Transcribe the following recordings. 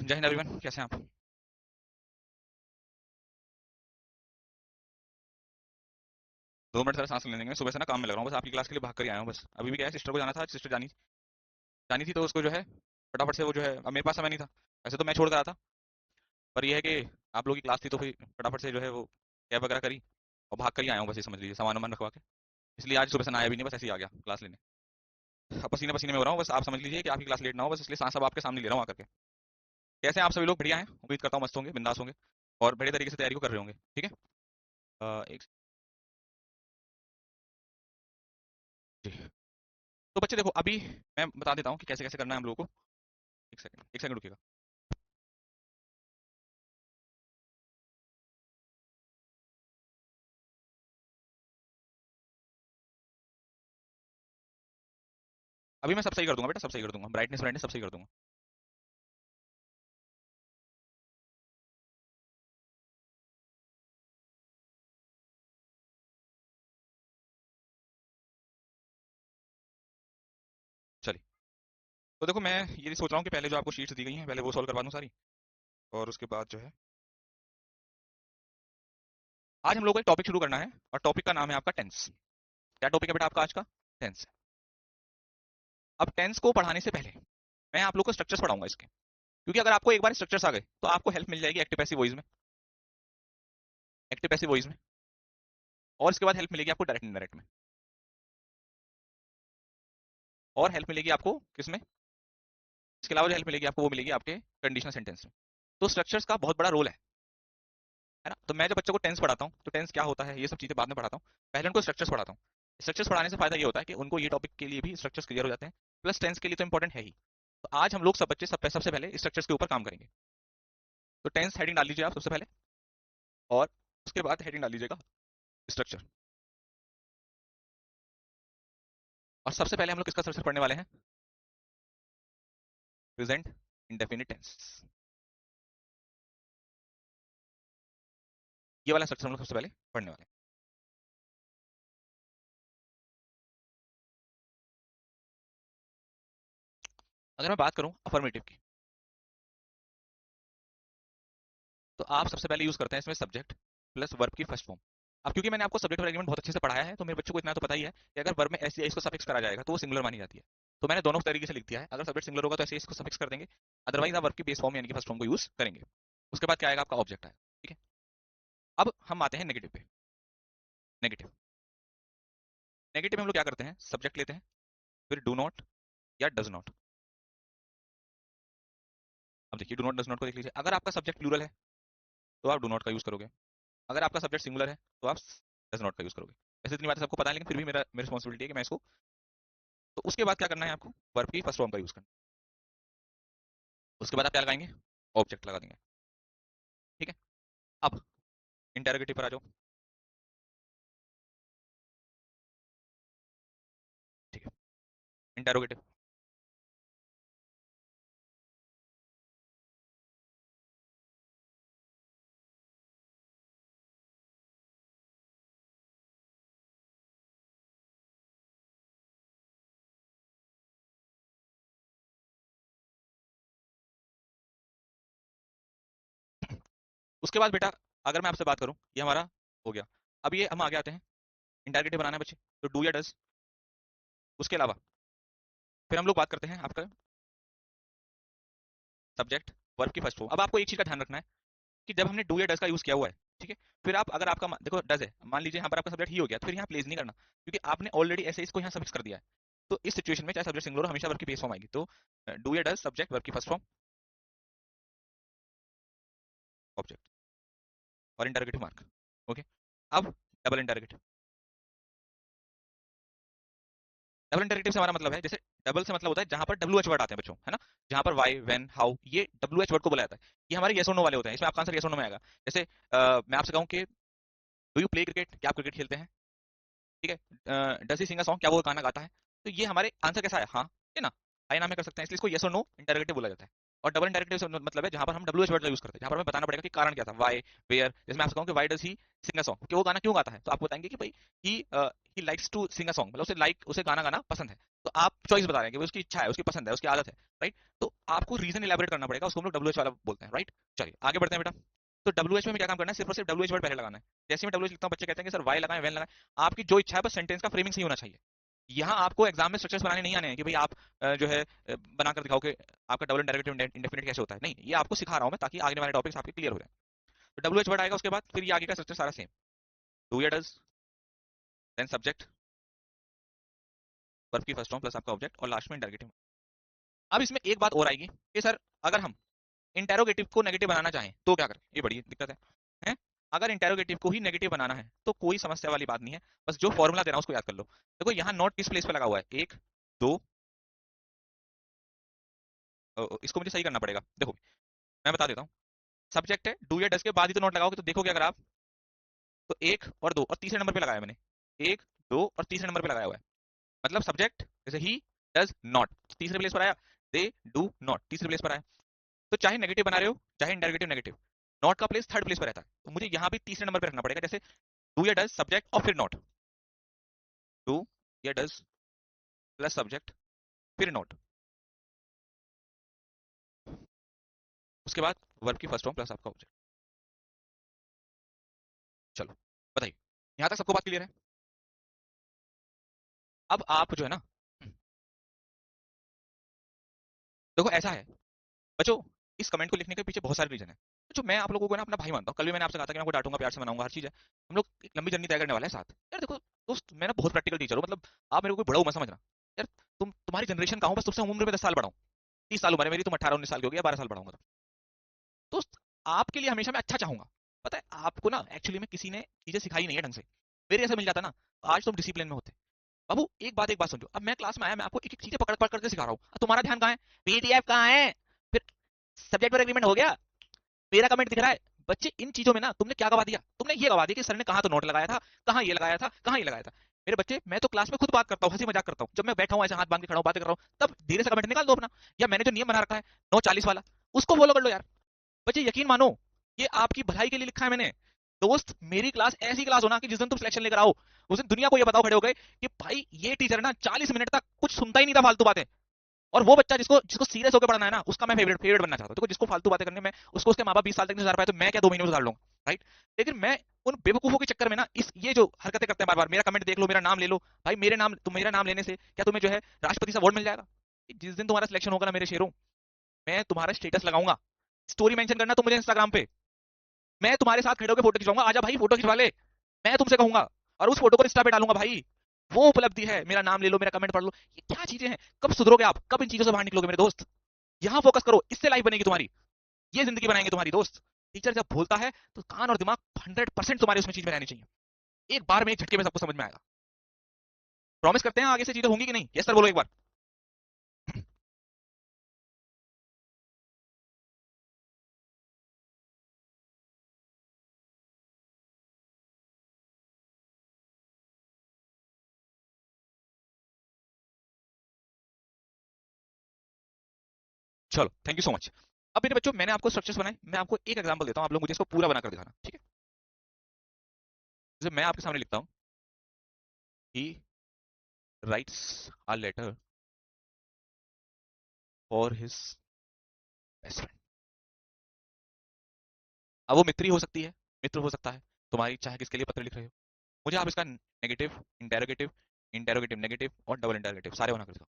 जय हिंद एवरीवन, कैसे हैं आप? दो मिनट सर सांस लेने में, सुबह से ना काम में लग रहा हूँ, बस आपकी क्लास के लिए भाग कर ही आया हूँ। बस अभी भी क्या है, सिस्टर को जाना था, सिस्टर जानी जानी थी, तो उसको जो है फटाफट से वो जो है, अब मेरे पास समय नहीं था। ऐसे तो मैं छोड़ कर आया था, पर यह है कि आप लोगों की क्लास थी तो फिर फटाफट से जो है वो कैब वगैरह करी और भाग कर ही आया हूँ, बस ये समझ लीजिए, सामान वामान रखवा के। इसलिए आज सुबह से ना आया भी नहीं, बस ऐसे ही आ गया क्लास लेने। अब पसीने पसीने में हो रहा हूँ, बस आप समझ लीजिए कि आपकी क्लास लेट ना हो, बस इसलिए सांस सब आपके सामने ले रहा हूँ आकर के। कैसे हैं आप सभी लोग? बढ़िया हैं? उम्मीद करता हूँ मस्त होंगे, बिंदास होंगे और बड़े तरीके से तैयारी को कर रहे होंगे। ठीक है। एक जी। तो बच्चे देखो, अभी मैं बता देता हूँ कि कैसे कैसे करना है हम लोगों को। एक सेकंड रुकिएगा। अभी मैं सब सही कर दूंगा बेटा, सब सही कर दूंगा, ब्राइटनेस ब्राइटनेस सब सही कर दूंगा। चलिए। तो देखो, मैं ये सोच रहा हूँ कि पहले जो आपको शीट्स दी गई हैं पहले वो सॉल्व करवा दूं सारी, और उसके बाद जो है आज हम लोग को एक टॉपिक शुरू करना है, और टॉपिक का नाम है आपका टेंस। क्या टॉपिक है बेटा आपका आज का? टेंस। अब टेंस को पढ़ाने से पहले मैं आप लोग को स्ट्रक्चर्स पढ़ाऊंगा इसके, क्योंकि अगर आपको एक बार स्ट्रक्चर्स आ गए तो आपको हेल्प मिल जाएगी एक्टिव पैसिव वॉइस में, एक्टिव पैसिव वॉइस में, और इसके बाद हेल्प मिलेगी आपको डायरेक्ट इनडायरेक्ट में, और हेल्प मिलेगी आपको किसमें? इसके अलावा जो हेल्प मिलेगी आपको वो मिलेगी आपके कंडीशनल सेंटेंस में। तो स्ट्रक्चर्स का बहुत बड़ा रोल है ना। तो मैं जब बच्चों को टेंस पढ़ाता हूँ तो टेंस क्या होता है ये सब चीजें बाद में पढ़ाता हूँ, पहले उनको स्ट्रक्चर्स पढ़ाता हूँ। स्ट्रक्चर्स पढ़ाने से फायदा ये होता है कि उनको ये टॉपिक के लिए भी स्ट्रक्चर्स क्लियर हो जाते हैं, प्लस टेंस के लिए तो इंपॉर्टेंट है ही। तो आज हम लोग सब बच्चे सबसे पहले स्ट्रक्चर्स के ऊपर काम करेंगे। तो टेंस हेडिंग डाल लीजिए आप सबसे पहले, और उसके बाद हेडिंग डाल लीजिएगा स्ट्रक्चर। और सबसे पहले हम लोग किसका स्ट्रक्चर पढ़ने वाले हैं? Present indefinite tense. ये वाला स्ट्रक्चर हम लोग सबसे पहले पढ़ने वाले हैं। अगर मैं बात करूं अफर्मेटिव की, तो आप सबसे पहले यूज करते हैं इसमें सब्जेक्ट प्लस वर्ब की फर्स्ट फॉर्म। अब क्योंकि मैंने आपको सब्जेक्ट और एग्रीमेंट बहुत अच्छे से पढ़ाया है, तो मेरे बच्चों को इतना तो पता ही है कि अगर वर्ब में एस या इसको सफिक्स करा जाएगा तो वो सिंगुलर मानी जाती है। तो मैंने दोनों तरीके से लिख दिया है, अगर सब्जेक्ट सिंगुलर होगा तो ऐसे इसको सफिक्स कर देंगे, अदरवाइज आप वर्ब की बेस फॉर्म यानी कि फर्स्ट फॉर्म को यूज करेंगे। उसके बाद क्या आएगा? आपका ऑब्जेक्ट आएगा। ठीक है। अब हम आते हैं नेगेटिव पे। नेगेटिव। नेगेटिव में हम लोग क्या करते हैं? सब्जेक्ट लेते हैं, फिर डू नॉट या डज नॉट। अब देखिए, डू नॉट डज नॉट को देख लीजिए। अगर आपका सब्जेक्ट प्लूरल है तो आप डू नॉट का यूज करोगे, अगर आपका सब्जेक्ट सिंगुलर है तो आप डज नॉट का यूज करोगे। वैसे इतनी बात सबको पता है, लेकिन फिर भी मेरी रिस्पॉन्सिबिलिटी है कि मैं इसको। तो उसके बाद क्या करना है आपको? वर्ब की फर्स्ट फॉर्म का यूज करना। उसके बाद आप क्या लगाएंगे? ऑब्जेक्ट लगा देंगे। ठीक है। अब इंटेरोगेटिव पर आ जाओ। ठीक है। इंटेरोगेटिव। उसके बाद बेटा, अगर मैं आपसे बात करूं, ये हमारा हो गया। अब ये हम आगे आते हैं, इंटेरोगेटिव बनाना है बच्चे, तो डू या डज। उसके अलावा फिर हम लोग बात करते हैं आपका सब्जेक्ट वर्ब की फर्स्ट फॉर्म। अब आपको एक चीज का ध्यान रखना है कि जब हमने डू या डज का यूज किया हुआ है, ठीक है, फिर आप अगर आपका देखो डज है, मान लीजिए यहाँ पर आपका सब्जेक्ट ही हो गया, तो फिर यहाँ प्लेस नहीं करना, क्योंकि आपने ऑलरेडी ऐसे इसको यहाँ सफिक्स कर दिया है। तो इस सिचुएशन में चाहे सब्जेक्ट सिंगुलर हो, हमेशा वर्ब की बेस फॉर्म आएगी। तो डू या डज सब्जेक्ट वर्ब की फर्स्ट फॉर्म ऑब्जेक्ट, और इंटरोगेटिव मार्क। ओके। अब डबल इंटरोगेटिव। डबल इंटरोगेटिव से हमारा मतलब है, जैसे डबल से मतलब होता है जहां पर डब्ल्यू एच वर्ड आते हैं बच्चों, है ना। जहां पर वाई, व्हेन, हाउ, ये डब्ल्यू एच वर्ड को बोला जाता है। ये हमारे येस और नो वाले होते हैं, इसमें आपका आंसर येस और नो में आएगा। जैसे मैं आपसे कहूं कि डू यू प्ले क्रिकेट, क्या आप क्रिकेट खेलते हैं? ठीक है। Does he sing a song, क्या वो गाना गाता है? तो ये हमारे आंसर कैसा है? हाँ, है ना। हाई नाम में कर सकते हैं, इसलिए इसको येस और नो इंटरोगेटिव बोला जाता है। और डबल इंडायरेक्टिव से मतलब है जहां पर हम डब्ल्यू एच वर्ड का यूज करते हैं, जहां पर हमें बताना पड़ेगा कि कारण क्या था, वाई, वेयर। जैसे मैं आपसे कहूं कि why does he sing a song, कि वो गाना क्यों गाता है, तो आप बताएंगे कि भाई he likes to sing a song, मतलब उसे गाना गाना पसंद है। तो आप चॉइस बता रहे हैं कि वो उसकी इच्छा है, उसकी पसंद है, उसकी आदत है, राइट। तो आपको रीजन इलेबोरेट करना पड़ेगा, उसको हम लोग डब्ल्यू एच वाला बोलते हैं, राइट। चलिए आगे बढ़ते हैं बेटा। तो डब्ल्यू एच में हमें क्या काम करना है, सिर्फ और सिर्फ डब्ल्यू एच वर्ड पहले लगाना है। जैसे मैं डब्ल्यू एच लिखता हूँ, बच्चे कहते हैं कि सर वाई लगाएं, वैन लगाएं। आपकी जो इच्छा है, बस सेंटेंस का फ्रेमिंग सही होना चाहिए। यहाँ आपको एग्जाम में स्ट्रक्चर्स बनाने नहीं आने हैं कि भाई आप जो है बनाकर दिखाओ कि आपका डबल इंडेरिवेटिव इंडेफिनिट कैसे होता है, नहीं, ये आपको सिखा रहा हूं मैं ताकि आगे वाले टॉपिक्स आपके क्लियर हो जाए। तो डब्ल्यू एच वर्ड आएगा, उसके बाद फिर ये आगे का स्ट्रक्चर सारा सेम, डू या डज, देन सब्जेक्ट, वर्ब की फर्स्ट फॉर्म प्लस आपका ऑब्जेक्ट, और लास्ट में इंटरोगेटिव। अब इसमें एक बात और आएगी कि सर अगर हम इंटेरोगेटिव को नेगेटिव बनाना चाहें तो क्या करें, ये बड़ी दिक्कत है? अगर इंटेरोगेटिव को ही नेगेटिव बनाना है तो कोई समस्या वाली बात नहीं है, बस जो फॉर्मूला दे रहा हूं उसको याद कर लो। देखो यहाँ नोट किस प्लेस पे लगा हुआ है, एक, दो, इसको मुझे सही करना पड़ेगा, देखो मैं बता देता हूँ। सब्जेक्ट है, डू या डस के बाद ही तो नोट लगाओगे, तो देखोगे अगर आप, तो एक और दो और तीसरे नंबर पे लगाया मैंने, एक, दो और तीसरे नंबर पे लगाया हुआ है। मतलब सब्जेक्ट जैसे ही डज नॉट तीसरे प्लेस पर आया, दे डू नॉट तीसरे प्लेस पर आया। तो चाहे नेगेटिव बना रहे हो चाहे इंडेरोगेटिव नेगेटिव, नॉट का प्लेस थर्ड प्लेस पर रहता है, तो मुझे यहाँ भी तीसरे नंबर पे रखना पड़ेगा। जैसे डू या डज सब्जेक्ट और फिर नॉट, डू या डज प्लस सब्जेक्ट फिर नॉट, उसके बाद वर्ब की फर्स्ट फॉर्म प्लस आपका ऑब्जेक्ट। चलो बताइए, यहाँ तक सबको बात क्लियर है? अब आप जो है ना, देखो ऐसा है बच्चों, इस कमेंट को लिखने के पीछे बहुत सारे रीजन है। जो मैं आप लोगों को ना अपना भाई मानता हूँ, कल भी मैंने आपसे कहा था कि मैं आपको डांटूंगा, प्यार से मनाऊंगा, हर चीज है। हम लोग एक लंबी जर्नी तय करने वाले हैं साथ। यार देखो दोस्त, मैं ना बहुत प्रैक्टिकल टीचर हूँ, मतलब आप मेरे को कोई बड़ा मत समझना। यार तुम्हारी जनरेशन का हूँ, बस तुमसे उम्र में 10 साल बड़ा हूँ, 30 साल उम्र है मेरी, तुम 18 19 साल के हो गया, 12 साल बड़ा हूँ। दोस्त आपके लिए हमेशा मैं अच्छा चाहूंगा। पता है आपको ना, एक्चुअली में किसी ने चीजें सिखाई नहीं है ढंग से, मेरे जैसा मिल जाता ना, आज तुम डिसिप्लिन में होते। बाबू एक बात समझो, अब मैं क्लास में आया, मैं आपको एक एक चीजें पकड़ पकड़ के सिखा रहा हूँ, तुम्हारा ध्यान कहाँ है, पीडीएफ कहाँ है, फिर सब्जेक्ट पर एग्रीमेंट हो गया, मेरा कमेंट दिख रहा है। बच्चे इन चीजों में ना तुमने क्या गवा दिया, तुमने ये गवा दिया कि सर ने कहाँ तो नोट लगाया था, कहाँ ये लगाया था, कहाँ ये लगाया था। मेरे बच्चे, मैं तो क्लास में खुद बात करता हूँ, हंसी मजाक करता हूँ, जब मैं बैठा हूँ ऐसे हाथ बांध के खड़ा हूँ बातें कर रहा हूँ, तब धीरे से कमेंट निकाल दो अपना। या मैंने जो नियम बना रखा है 9:40 वाला, उसको फॉलो कर लो यार। बच्चे यकीन मानो, ये आपकी भलाई के लिए लिखा है मैंने। दोस्त मेरी क्लास ऐसी क्लास हो ना कि जिस दिन तुम सिलेक्शन लेकर आओ, उस दिन दुनिया को ये बताओ खड़े हो गए कि भाई ये टीचर ना 40 मिनट तक कुछ सुनता ही नहीं था फालतू बातें। और वो बच्चा जिसको जिसको सीरियस होकर पढ़ना है ना, उसका मैं फेवरेट फेवरेट बनना चाहता हूँ। देखो जिसको फालतू बातें करने में उसको उसके माँ बाप 20 साल तक नहीं सुधार पाए, तो मैं क्या 2 महीने में सुधार लूंगा, राइट। लेकिन मैं उन बेवकूफों के चक्कर में ना, इस ये जो हरकतें करते हैं बार बार, मेरा कमेंट देख लो, मेरा नाम ले लो, भाई मेरा नाम लेने से क्या तुम्हें जो है राष्ट्रपति से अवार्ड मिल जाएगा? जिस दिन तुम्हारा सिलेक्शन होगा ना मेरे शेरों, मैं तुम्हारा स्टेटस लगाऊंगा, स्टोरी मेंशन करना तुम मुझे इंस्टाग्राम पे, मैं तुम्हारे साथ खड़े होकर फोटो खिंचवाऊंगा, आजा भाई फोटो खिंचवा ले, मैं तुमसे कहूंगा, और उस फोटो को इंस्टा पे डालूंगा भाई। वो उपलब्धि है, मेरा नाम ले लो, मेरा कमेंट पढ़ लो। ये क्या चीजें हैं, कब सुधरोगे आप, कब इन चीजों से बाहर निकलोगे मेरे दोस्त? यहाँ फोकस करो, इससे लाइफ बनेगी तुम्हारी, ये जिंदगी बनाएंगे तुम्हारी दोस्त। टीचर जब बोलता है तो कान और दिमाग 100% तुम्हारे उसमें चीज में रहनी चाहिए, एक बार में एक झटके में सबको समझ में आएगा। प्रॉमिस करते हैं आगे से चीजें होंगी कि नहीं, यस सर बोलो एक बार। चलो थैंक यू सो मच। अब मेरे बच्चों, मैंने आपको स्ट्रक्चर्स बनाए, मैं आपको एक एग्जांपल देता हूं, आप लोग मुझे इसको पूरा बनाकर दिखाना, ठीक है। जैसे मैं आपके सामने लिखता हूँ, he writes a letter for his best friend. अब वो मित्री हो सकती है, मित्र हो सकता है, तुम्हारी इच्छा है किसके लिए पत्र लिख रहे हो। मुझे आप इसका नेगेटिव, इंटेरोगेटिव, इंटेरोगेटिव नेगेटिव और डबल इंटेरोगेटिव सारे बनाकर दिखाओ।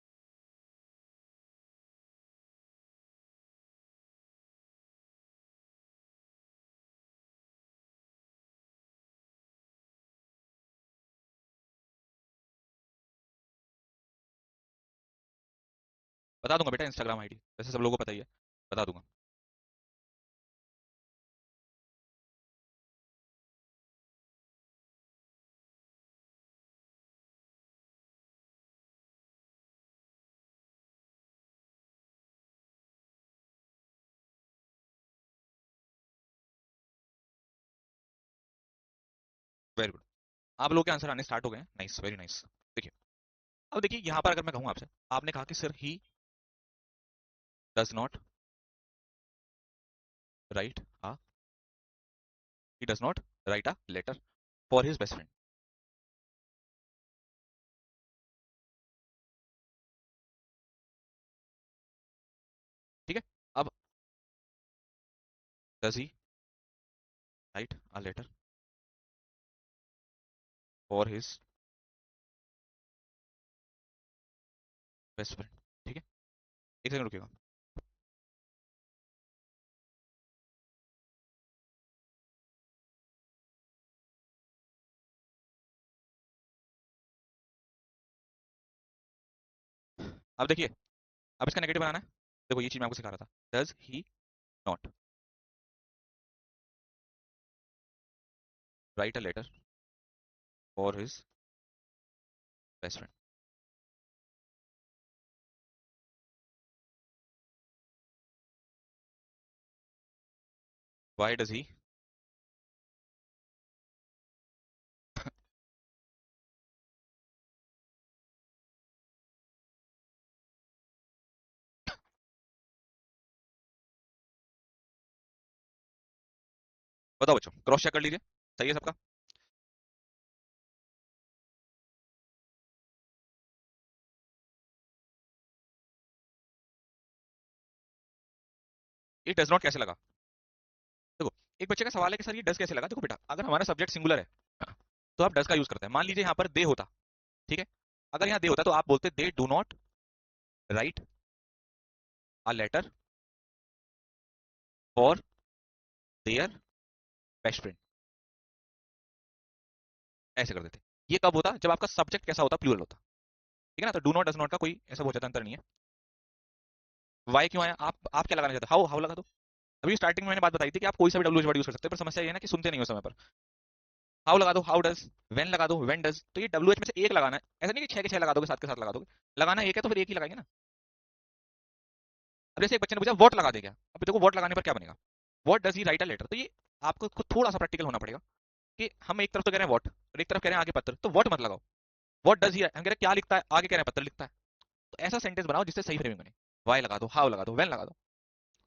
बता दूंगा बेटा इंस्टाग्राम आईडी, वैसे सब लोगों को पता ही है, बता दूंगा। वेरी गुड, आप लोगों के आंसर आने स्टार्ट हो गए हैं, नाइस, वेरी नाइस। देखिए, अब देखिए यहाँ पर अगर मैं कहूँ आपसे, आपने कहा कि sir he does not write a he does not write a letter for his best friend. ठीक है। अब does he write a letter for his best friend. ठीक है, एक सेकंड रुकिएगा। अब देखिए, अब इसका नेगेटिव बनाना है। देखो ये चीज मैं आपको सिखा रहा था, does he not write a letter for his best friend. Why does he, बताओ बच्चों, क्रॉस चेक कर लीजिए, सही है सबका। ये डज नॉट कैसे लगा? देखो, एक बच्चे का सवाल है कि सर ये डज कैसे लगा। देखो बेटा, अगर हमारा सब्जेक्ट सिंगुलर है तो आप डज का यूज करते हैं। मान लीजिए यहाँ पर दे होता, ठीक है, अगर यहाँ दे होता तो आप बोलते they do not write a letter for their best friend, ऐसे कर देते। ये कब होता? जब आपका सब्जेक्ट कैसा होता? प्लूरल होता। ठीक है ना, तो डू नॉट डज नॉट का कोई ऐसा बहुत ज्यादा अंतर नहीं है। वाई क्यों आया? आप क्या लगाना चाहते हो? हाउ, हाउ लगा दो। अभी स्टार्टिंग में मैंने बात बताई थी कि आप कोई सा भी डब्ल्यू वर्ड यूज कर सकते हैं, पर समस्या ये है ना कि सुनते नहीं हो समय पर। हाउ लगा दो, हाउ डज। वेन लगा दो, वेन डज। तो ये डब्ल्यू एच में से एक लगाना है, ऐसा नहीं कि छह के छह लगा दोगे, सात के साथ लगा दोगे। लगाना एक है तो फिर एक ही लगाएंगे ना। अब जैसे एक बच्चे ने पूछा वॉट लगा दे क्या, अब देखो वॉट लगाने पर क्या बनेगा? What does he write a letter. तो ये आपको खुद थोड़ा सा प्रैक्टिकल होना पड़ेगा कि हम एक तरफ तो कह रहे हैं वॉट और एक तरफ कह रहे हैं आगे पत्र, तो वॉट मत लगाओ। वॉट डज ही, हम कह रहे हैं क्या लिखता है, आगे कह रहे हैं पत्र लिखता है। तो ऐसा सेंटेंस बनाओ जिससे सही फ्रेमिंग बने। वाई लगा दो, हाउ लगा दो, वेन लगा दो,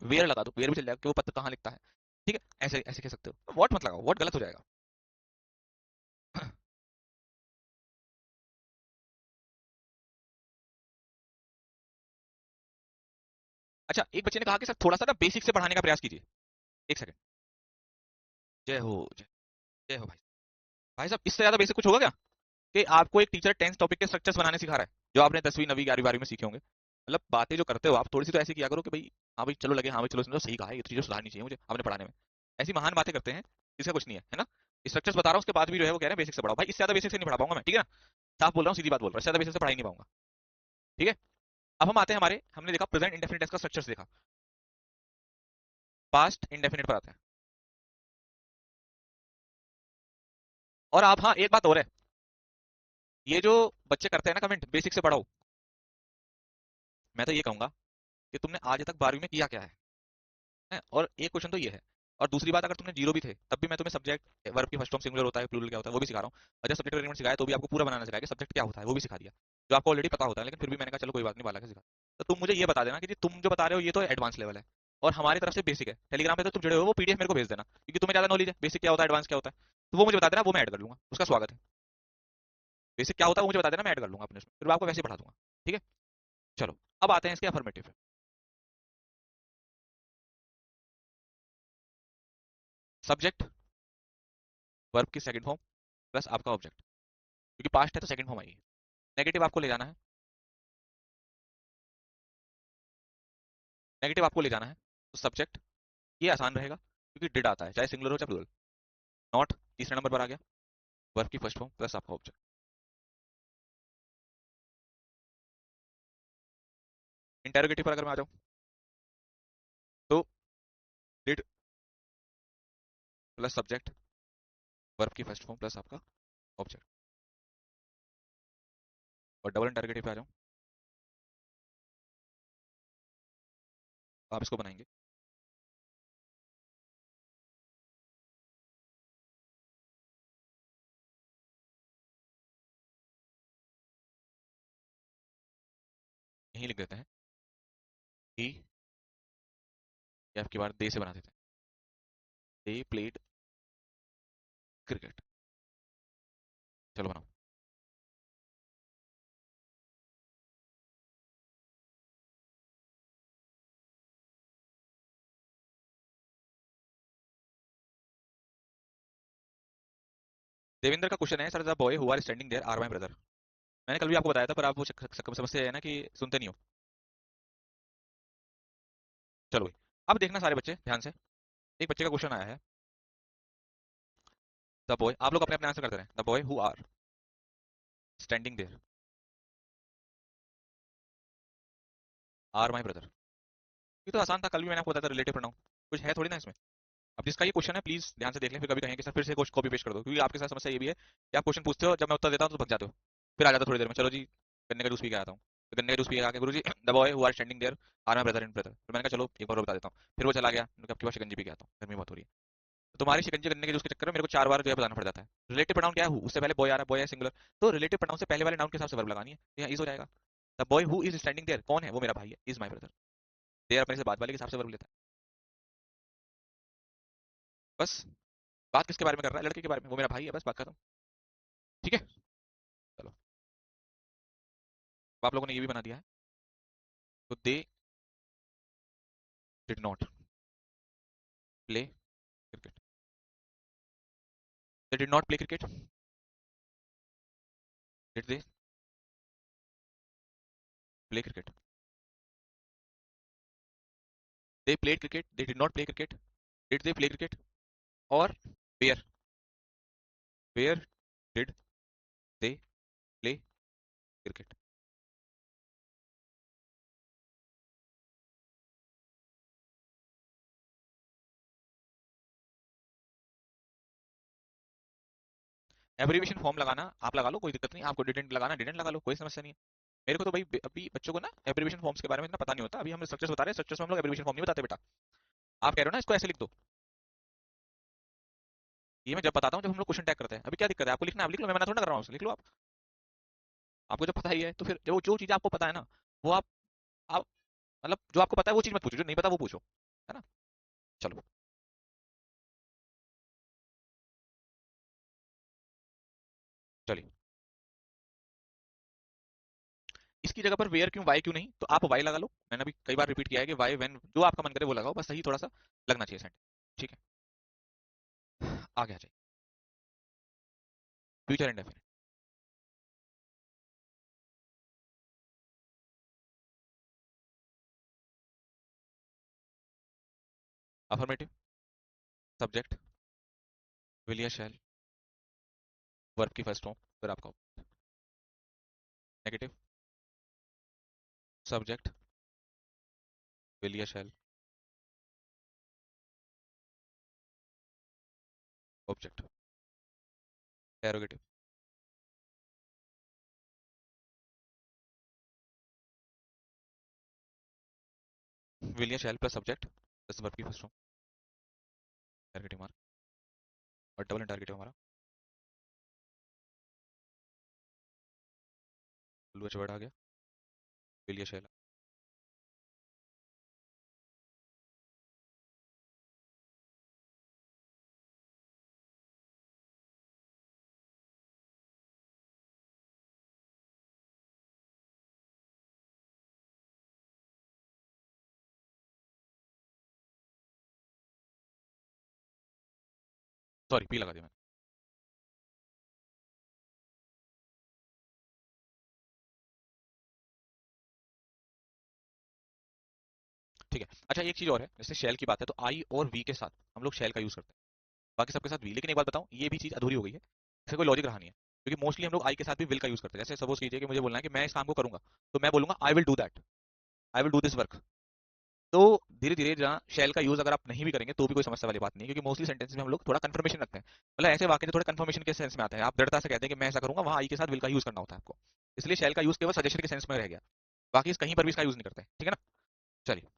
वेयर लगा दो, वेयर भी चल जाएगा कि वो पत्र कहाँ लिखता है। ठीक है, ऐसे ऐसे कह सकते हो। वॉट मत लगाओ, वॉट गलत हो जाएगा। अच्छा, एक बच्चे ने कहा कि सर थोड़ा सा ना बेसिक से पढ़ाने का प्रयास कीजिए। एक सेकंड। जय हो, जय हो भाई। भाई साहब, इससे ज्यादा बेसिक कुछ होगा क्या कि आपको एक टीचर 10th टॉपिक के स्ट्रक्चर्स बनाने सिखा रहा है, जो आपने 10वीं 9वीं 11वीं 12वीं में सीखे होंगे। मतलब बातें जो करते हो आप, थोड़ी सी तो ऐसी किया करो कि भाई हाँ भाई चलो लगे, हाँ भाई चलो समझो, सही कहा है, ये तो चीजें सुधारनी चाहिए मुझे आपने पढ़ाने में। ऐसी महान बातें करते हैं, इसका कुछ नहीं है, है ना। स्ट्रक्चर्स बता रहा हूँ, उसके बाद भी जो है वो कह रहे हैं बेसिक से पढ़ाओ। भाई इससे ज्यादा बेसिक से नहीं पढ़ा पाऊंगा मैं, ठीक है ना। साफ बोल रहा हूँ, सीधी बात बोल रहा हूँ, इससे ज्यादा बेसिक से पढ़ा ही नहीं पाऊंगा। ठीक है। अब हम आते हैं हमारे, हमने देखा प्रेजेंट इंडेफिनिट टेंस का स्ट्रक्चर्स देखा, पास्ट इंडेफिनिट पर आते हैं। और आप, हाँ एक बात और है, ये जो बच्चे करते हैं ना कमेंट बेसिक से पढ़ाओ, मैं तो ये कहूंगा कि तुमने आज तक 12वीं में किया क्या है? और एक क्वेश्चन तो ये है। और दूसरी बात, अगर तुमने जीरो भी थे तब भी मैं तुम्हें सब्जेक्ट वर्ब की फर्स्ट फॉर्म सिंगुलर होता है, प्लूरल क्या होता है वो भी सिखा रहा हूँ। और जब सब्जेक्ट एलिमेंट सिखाया तो भी आपको पूरा बनाना सिखाया कि सब्जेक्ट क्या होता है वो भी सिखा दिया, जो आपको ऑलरेडी पता होता है, लेकिन फिर भी मैंने कहा चलो कोई बात नहीं, बाला का सिखा। तो तुम मुझे ये बता देना कि जी तुम जो बता रहे हो ये तो एडवांस लेवल है, और हमारी तरफ से बेसिक है। टेलीग्राम पे तो तुम जुड़े हो, वो पीडीएफ मेरे को भेज देना, क्योंकि तुम्हें ज्यादा नॉलेज है बेसिक क्या होता है एडवांस क्या होता है। तो वो मुझे बता देना, वो मैं ऐड कर लूंगा, उसका स्वागत है। बेसिक क्या होता है वो मुझे बता देना, मैं ऐड कर लूंगा अपने उसमें, फिर मैं आपको वैसे ही पढ़ा दूंगा। ठीक है। चलो, अब आते हैं इसके अफर्मेटिव। सब्जेक्ट वर्ब की सेकंड फॉर्म प्लस आपका ऑब्जेक्ट, क्योंकि पास्ट है तो सेकंड फॉर्म आएगी। नेगेटिव आपको ले जाना है, नेगेटिव आपको ले जाना है तो सब्जेक्ट, ये आसान रहेगा क्योंकि डिड आता है, चाहे सिंगुलर हो चाहे प्लूरल। नॉट तीसरे नंबर पर आ गया, वर्ब की फर्स्ट फॉर्म प्लस आपका ऑब्जेक्ट। इंटेरोगेटिव पर अगर मैं आ जाऊं तो डिड प्लस सब्जेक्ट, वर्ब की फर्स्ट फॉर्म प्लस आपका ऑब्जेक्ट। और डबल इंटेरोगेटिव पे आ जाऊं, तो आप इसको बनाएंगे, यही लिख देते हैं ही, या आपकी बार दे से बना देते हैं। They played cricket. चलो बनाओ। देवेंद्र का क्वेश्चन है, sir the boy who are standing there are my brother. मैंने कल भी आपको बताया था, पर आप वो समझते हैं ना कि सुनते नहीं हो। चलो भाई, अब देखना सारे बच्चे ध्यान से। एक बच्चे का क्वेश्चन आया है, द बॉय, आप लोग अपने अपने आंसर करते रहे, the boy who are standing there are my brother. ये तो आसान था, कल भी मैंने आपको बताया था, रिलेटिव प्रोनाउन। कुछ है थोड़ी ना इसमें। अब जिसका ये क्वेश्चन है प्लीज ध्यान से देख लें, फिर कभी कहें कि सर फिर से कॉपी पेस्ट कर दो, क्योंकि आपके साथ समस्या ये भी है कि आप क्वेश्चन पूछते हो, जब मैं उत्तर देता हूँ तो भग जाते हो, फिर आ जाता थोड़ी देर में, चलो जी गन्ने का जूस पी के आता हूँ। तो गन्ने का जूस पी के आके, गुरु जी the boy who are standing there are my brother and brother, फिर मैंने कहा चलो एक बार और बता देता हूँ, फिर वो चला गया, मैंने कहा आपके पास शिकंजी पी के आता हूँ, गर्मी बहुत हो रही है। तो तुम्हारी शिकंजी गन्ने के जूस के चक्कर में मेरे को 4 बार जो है बताना पड़ जाता है। रिलेटिव प्रोनाउन क्या है, उससे पहले बॉय आ रहा है, बॉय है सिंगुलर, तो रिलेटिव प्रोनाउन से पहले वाले नाउन के हिसाब से वर्ब लगानी है, यहाँ इज हो जाएगा। The boy who is standing there, कौन है, वो मेरा भाई है, इज माय ब्रदर। देयर अपने से बात वाले के हिसाब से वर्ब लेता है। बस, बात किसके बारे में कर रहा है, लड़के के बारे में, वो मेरा भाई है, बस बात खत्म। ठीक है। चलो, अब आप लोगों ने ये भी बना दिया है। तो they did not play cricket. They did not play cricket. Did they play cricket. They played cricket, they did not play cricket, did they play cricket, और where, where did they play cricket. Abbreviation form लगाना आप लगा लो, कोई दिक्कत नहीं, आपको didn't लगाना didn't लगा लो, कोई समस्या नहीं है। मेरे को तो भाई अभी बच्चों को ना एब्रीविएशन फॉर्म्स के बारे में इतना पता नहीं होता, अभी हम स्ट्रक्चर्स बता रहे हैं, स्ट्रक्चर्स में हम लोग एब्रीविएशन फॉर्म नहीं बताते बेटा। आप कह रहे हो ना इसको ऐसे लिख दो, ये मैं जब बताता हूँ जब हम लोग क्वेश्चन टैग करते हैं, अभी क्या दिक्कत है, आपको लिखना, आप लिख लो, मैं मना थोड़ा ना कर रहा हूँ, लिख लो आप। आपको जब पता ही है तो फिर जो जो चीज़ आपको पता है ना, वो आप मतलब जो आपको पता है वो चीज़ मत पूछो, जो नहीं पता वो पूछो, है ना। चलो, चलिए। इसकी जगह पर वेयर क्यों, वाई क्यों नहीं, तो आप वाई लगा लो, मैंने अभी कई बार रिपीट किया है कि वाई वेन, जो आपका मन करे वो लगाओ, बस सही थोड़ा सा लगना चाहिए सेंट। ठीक है, आगे आ जाइए। Future indefinite. Affirmative, subject will या शैल, वर्ब की फर्स्ट फॉर्म, फिर आपका नेगेटिव, सब्जेक्ट विल या शैल, ऑब्जेक्ट, एरोगेटिव, विल या शैल प्लस सब्जेक्ट प्लस वर्ब की फर्स्ट फॉर्म, टारगेटिव मार्क, और डबल इंटारगेटिव हमारा ब्लू एच वर्ड आ गया, विल या शैल। सॉरी, पी लगा दिया मैंने। ठीक है, अच्छा एक चीज और है, जैसे शैल की बात है तो आई और वी के साथ हम लोग शैल का यूज करते हैं, बाकी सबके साथ वी, लेकिन एक बात बताऊं, ये भी चीज अधूरी हो गई है, इसका कोई लॉजिक रहा नहीं है, क्योंकि मोस्टली हम लोग आई के साथ भी विल का यूज करते हैं। जैसे सपोज कीजिए कि मुझे बोलना है कि मैं इस काम को करूंगा, तो मैं बोलूंगा I will do that, I will do this work. तो धीरे धीरे जहाँ शैल का यूज अगर आप नहीं भी करेंगे तो भी कोई समस्या वाली बात नहीं है, क्योंकि मोस्टली सेंटेंस में हम लोग थोड़ा कंफर्मेशन रखते हैं, मतलब ऐसे वाक्य जो थोड़े कंफर्मेशन के सेंस में आते हैं, आप दृढ़ता से कहते हैं कि मैं ऐसा करूंगा, वहां आई के साथ विल का यूज करना होता है आपको, इसलिए शैल का यूज केवल सजेशन के सेंस में रह गया, बाकी इस कहीं पर भी इसका यूज नहीं करते, ठीक है ना। चलिए,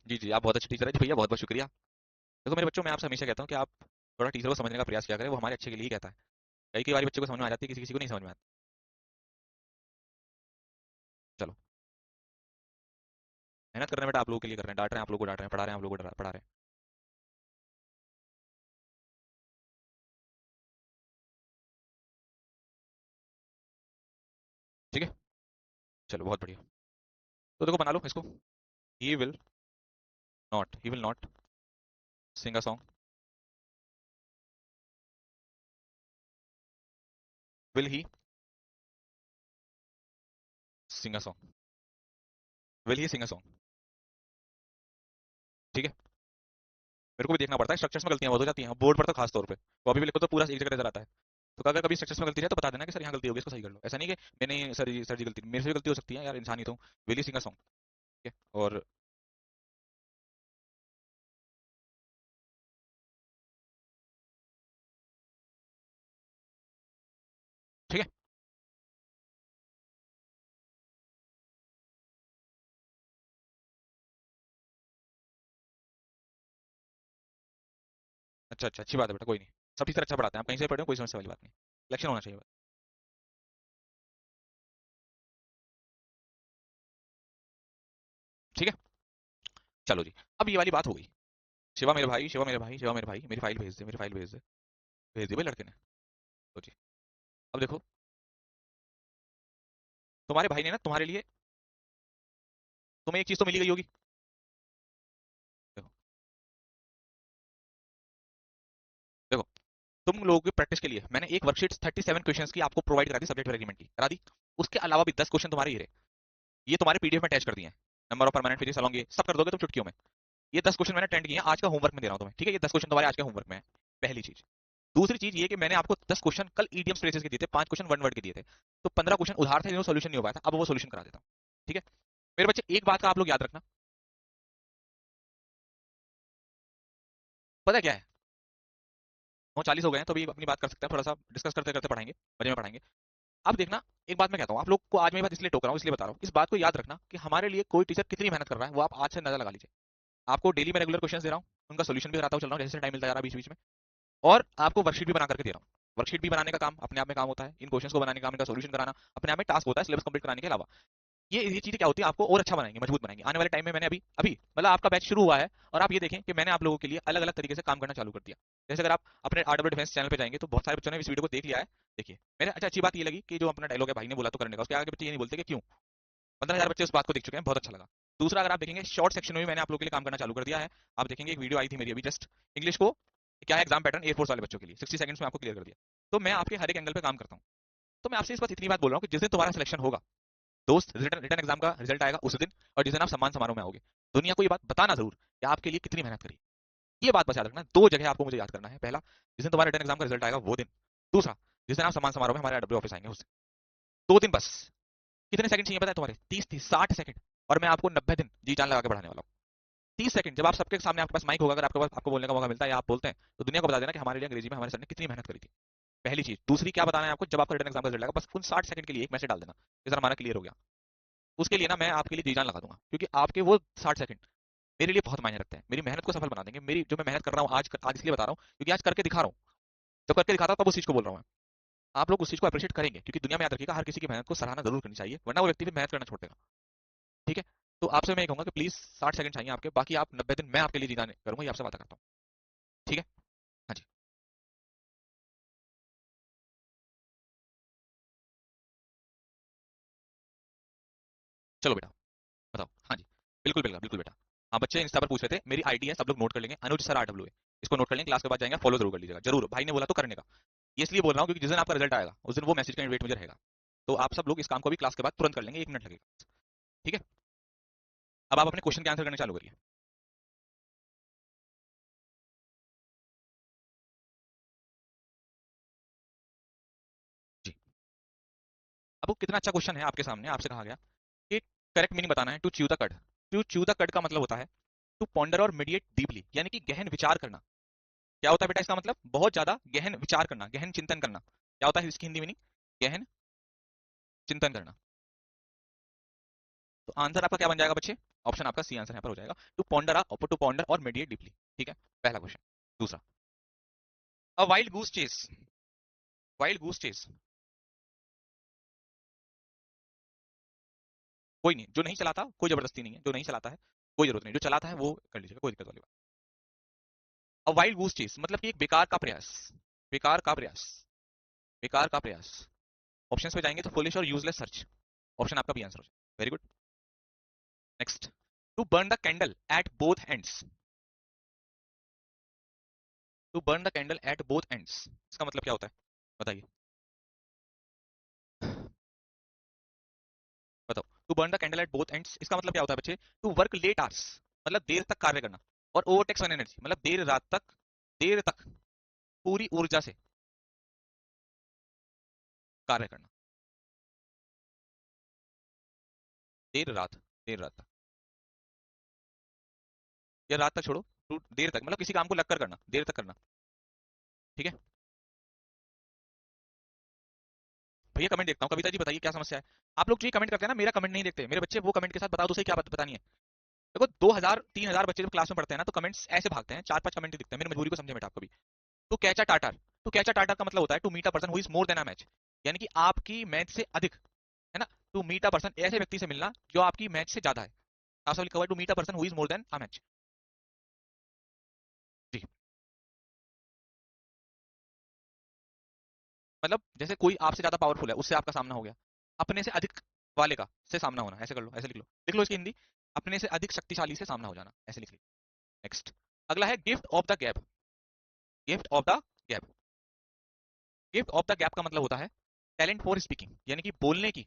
जी जी, आप बहुत अच्छे टीचर हैं जी भैया, बहुत बहुत शुक्रिया। देखो मेरे बच्चों, मैं आपसे हमेशा कहता हूँ कि आप थोड़ा टीचर को समझने का प्रयास किया करें, वो हमारे अच्छे के लिए ही कहता है। कई कई बार बच्चों को समझ में आ जाती है, किसी किसी को नहीं समझ में आती। चलो, मेहनत कर रहे हैं बेटा, आप लोगों के लिए कर रहे हैं, डांट रहे हैं आप लोगों को, डांट रहे हैं, पढ़ा रहे हैं आप लोगों को, पढ़ा रहे हैं। ठीक है, चलो बहुत बढ़िया। तो देखो बना लो इसको। He will not, he will not sing a song. Will he sing a song. Will he sing a song. ठीक है, मेरे को भी देखना पड़ता है, स्ट्रक्चर्स में गलतियां बहुत हो जाती हैं बोर्ड पर तो खास तौर पे। कॉपी भी लिखो तो पूरा एक जगह नजर आता है। तो अगर कभी स्ट्रक्चर्स में गलती है तो बता देना कि सर यहाँ गलती हो गई, इसको सही कर लो। ऐसा नहीं कि मैंने सर जी गलती, मेरे से भी गलती हो सकती है यार, इंसान ही तो। Will he sing a song. ठीक है, और ठीक है। अच्छा अच्छा, अच्छी बात है बेटा, कोई नहीं। सब टीचर अच्छा पढ़ाते हैं, आप कहीं से पढ़े हो, कोई समस्या वाली बात नहीं। लक्षण होना चाहिए बस। ठीक है, चलो जी। अब ये वाली बात हो गई। शिवा मेरे भाई, शिवा मेरे भाई, शिवा मेरे भाई, मेरी फाइल भेज दे, मेरी फाइल भेज दे। भेज दी भाई लड़के ने। तो जी, अब देखो, तुम्हारे भाई ने ना तुम्हारे लिए, तुम्हें एक चीज तो मिली गई होगी। देखो, देखो, तुम लोगों की प्रैक्टिस के लिए मैंने एक वर्कशीट 37 क्वेश्चंस की आपको प्रोवाइड करा दी, सब्जेक्ट एग्रीमेंट की करा दी। उसके अलावा भी 10 क्वेश्चन तुम्हारे ये रहे, ये तुम्हारे पीडीएफ में अटैच कर दिए हैं। Number of permanent physics along, ये सब कर दोगे तुम चुटकियों में। ये 10 क्वेश्चन मैंने अटेंड किए हैं, आज का होमवर्क में दे रहा हूं तुम्हें, ठीक है? ये 10 क्वेश्चन तुम्हारे आज के होमवर्क में है, पहली चीज। दूसरी चीज ये कि मैंने आपको 10 क्वेश्चन कल ईडीएम फ्रेजेस के दिए थे, 5 क्वेश्चन वन वर्ड के दिए थे। तो 15 क्वेश्चन उधार थे जिन्होंने सोल्यूशन नहीं हो पाया था, अब वो सोल्यूशन करा देता हूं। ठीक है मेरे बच्चे, एक बात का आप लोग याद रखना। पता है क्या है, 9:40 हो गए हैं, तो अभी अपनी बात कर सकते हैं, थोड़ा सा डिस्कस करते करते पढ़ाएंगे, मजे में पढ़ाएंगे। अब देखना, एक बात मैं कहता हूँ आप लोग को, आज मैं ये बात इसलिए टोक रहा हूँ, इसलिए बता रहा हूँ, इस बात को याद रखना कि हमारे लिए कोई टीचर कितनी मेहनत कर रहा है वो आप आज से अंदाजा लगा लीजिए। आपको डेली में रेगुलर क्वेश्चन दे रहा हूँ, उनका सोल्यूशन भी कराता हूँ, चल रहा हूँ, जैसे टाइम मिलता जा रहा है बीच बीच में। और आपको वर्कशीट भी बना करके दे रहा हूँ। वर्कशीट भी बनाने का काम अपने आप में काम होता है, इन क्वेश्चंस को बनाने का काम, इनका सोल्यूशन कराना अपने आप में टास्क होता है, सिलेबस कंप्लीट कराने के अलावा। ये चीजें क्या होती है, आपको और अच्छा बनाएंगे, मजबूत बनाएंगे आने वाले टाइम में। मैंने अभी अभी मतलब आपका बैच शुरू हुआ है, और आप ये देखें कि मैंने आप लोगों के लिए अलग अलग तरीके से काम करना चालू कर दिया। जैसे अगर आप अपने आरडब्ल्यू डिफेंस चैनल पे जाएंगे तो बहुत सारे बच्चों ने इस वीडियो को देख लिया है। देखिए मेरे, अच्छा अच्छी बात ये लगी कि जो अपना डायलॉग है भाई ने बोला तो करने का, उसके आगे बच्चे ये नहीं बोलते कि क्यों। 15,000 बच्चे उस बात को देख चुके हैं, बहुत अच्छा लगा। दूसरा, अगर आप देखेंगे शॉर्ट सेक्शन में भी मैंने आप लोगों के लिए काम करना चालू कर दिया है। आप देखेंगे एक वीडियो आई थी मेरी अभी जस्ट, इंग्लिश को क्या है एग्जाम पैटर्न एयरफोर्स वाले बच्चों के लिए, 60 सेकंड्स में आपको क्लियर कर दिया। तो मैं आपके हर एक एंगल पे काम करता हूँ। तो मैं आपसे इस बात इतनी बात बोल रहा हूँ कि जिस दिन तुम्हारा सिलेक्शन होगा दोस्त, रिटर्न रिटर्न एग्जाम का रिजल्ट आएगा उस दिन, और जिस दिन आप सम्मान समारोह में आओगे, दुनिया को ये बात बताना जरूर कि आपके लिए कितनी मेहनत करी। ये बात बस याद रखना, दो जगह आपको मुझे याद करना है। पहला, जिस दिन तुम्हारा रिटर्न एग्जाम का रिजल्ट आएगा वो दिन। दूसरा, जिस दिन आप सम्मान समारोह में हमारे डब्ल्यू ऑफिस आएंगे उस दिन। 2 दिन बस। कितने सेकंड चाहिए पता है तुम्हारे? 30 30 60 सेकंड। और मैं आपको 90 दिन जी जान लगा के बढ़ाने वाला हूँ। 30 सेकंड जब आप सबके सामने, आपके पास माइक होगा, अगर आपके पास आपको बोलने का मौका मिलता है या आप बोलते हैं, तो दुनिया को बता देना कि हमारे लिए अंग्रेजी में हमारे सर ने कितनी मेहनत करी थी। पहली चीज। दूसरी क्या बताना है आपको, जब आपका रिटर्न एग्जाम का रिजल्ट आएगा, बस उन 60 सेकंड के लिए एक मैसेज डाल देना कि सर हमारा क्लियर हो गया। उसके लिए ना मैं आपके लिए जी जान लगा दूंगा, क्योंकि आपके वो 60 सेकंड मेरे लिए बहुत मायने रखते हैं, मेरी मेहनत को सफल बना देंगे। मेरी जो मैं मेहनत कर रहा हूँ आज इसलिए बता रहा हूँ क्योंकि आज करके दिखा रहा हूँ। जब करके दिखाता हूँ तब उस चीज को बोल रहा हूँ मैं। आप लोग उस चीज को अप्रिशिएट करेंगे, क्योंकि दुनिया में याद रखिएगा, हर किसी की मेहनत को सराहना जरूर करनी चाहिए, वरना वो व्यक्ति भी मेहनत करना छोड़ देगा। ठीक है, तो आपसे मैं ये कहूंगा कि प्लीज 60 सेकंड चाहिए आपके, बाकी आप 90 दिन मैं आपके लिए जी जाने करूंगा, ये आपसे वादा करता हूँ। ठीक है, हाँ जी। चलो बेटा, बताओ। हाँ जी, बिल्कुल बिल्कुल बिल्कुल बेटा। हाँ, बच्चे इंस्टा पर पूछ रहे थे, मेरी आईडी है, सब लोग नोट कर लेंगे, अनुज सर RW है। इसको नोट कर लेंगे, क्लास के बाद जाएंगे, फॉलो जरूर कर लीजिएगा, जरूर भाई ने बोला तो करने का। ये इसलिए बोल रहा हूँ क्योंकि जिस दिन आपका रिजल्ट आएगा उस दिन वो मैसेज का वेट मुझे रहेगा। तो आप सब लोग इस काम को भी क्लास के बाद तुरंत कर लेंगे, 1 मिनट लगेगा। ठीक है, अब आप अपने क्वेश्चन के आंसर करने चालू करिए। जी, अब वो कितना अच्छा क्वेश्चन है आपके सामने, आपसे कहा गया कि करेक्ट मीनिंग बताना है टू च्यू द कड। टू च्यू द कड का मतलब होता है टू पॉन्डर और मेडिएट डीपली, यानी कि गहन विचार करना। क्या होता है बेटा इसका मतलब? बहुत ज्यादा गहन विचार करना, गहन चिंतन करना। क्या होता है इसकी हिंदी मीनिंग? गहन चिंतन करना। तो आंसर आपका क्या बन जाएगा बच्चे? ऑप्शन आपका सी आंसर यहाँ पर हो जाएगा, टू पॉन्डर और मेडिटेट डीपली। ठीक है, पहला क्वेश्चन। दूसरा, a wild goose chase, wild goose chase, कोई नहीं, जो नहीं चलाता कोई जबरदस्ती नहीं है, जो नहीं चलाता है कोई जरूरत नहीं, जो चलाता है वो कर लीजिएगा, कोई दिक्कत वाली बात। अ वाइल्ड गूस चेस मतलब कि एक बेकार का प्रयास, बेकार का प्रयास, बेकार का प्रयास। ऑप्शंस पे जाएंगे तो फुलिश और यूजलेस सर्च, ऑप्शन आपका भी आंसर हो जाएगा। Very good. Next, to burn the candle at both ends, to burn the candle at both ends, इसका मतलब क्या होता है बताइए, बताओ। To burn the candle at both ends इसका मतलब क्या होता है बच्चे, टू वर्क लेट आवर्स मतलब देर तक कार्य करना, और ओवरटेक्स वन एनर्जी मतलब देर रात तक, देर तक पूरी ऊर्जा से कार्य करना, देर रात, देर रात तक, या रात तक छोड़ो, देर तक मतलब किसी काम को लगकर करना, देर तक करना। ठीक है भैया, कमेंट देखता हूँ। कविता जी बताइए क्या समस्या है। आप लोग जो ये कमेंट करते हैं ना, मेरा कमेंट नहीं देखते मेरे बच्चे, वो कमेंट के साथ बता दो सही क्या बात बतानी है। देखो 2000 3000 बच्चे जब क्लास में पढ़ते हैं ना, तो कमेंट्स ऐसे भागते हैं, 4 5 कमेंट दिखते हैं, मेरी मजबूरी को समझे बेटा आप कभी। तो कैचा टाटर, तो कैचा टाटर का मतलब होता है to meet a person who is more than a match, यानी कि आपकी मैच से अधिक, है ना। टू मीट अ पर्सन, ऐसे व्यक्ति से मिलना जो आपकी मैच से ज्यादा है। आप सब लिखा हुआ है to meet a person who is more than a match. जी, मतलब जैसे कोई आपसे ज्यादा पावरफुल है, उससे आपका सामना हो गया, अपने से अधिक वाले का से सामना होना, ऐसे कर लो, ऐसे लिख लो इसकी हिंदी, अपने से अधिक शक्तिशाली से सामना हो जाना, ऐसे लिख लो। नेक्स्ट, अगला है gift of the gap, gift of the gap, gift of the gap का मतलब होता है टैलेंट फॉर स्पीकिंग, यानी कि बोलने की,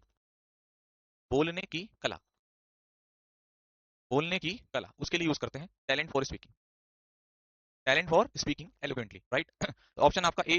बोलने की कला, बोलने की कला, उसके लिए यूज करते हैं talent for speaking, talent for speaking eloquently, right. Option आपका ए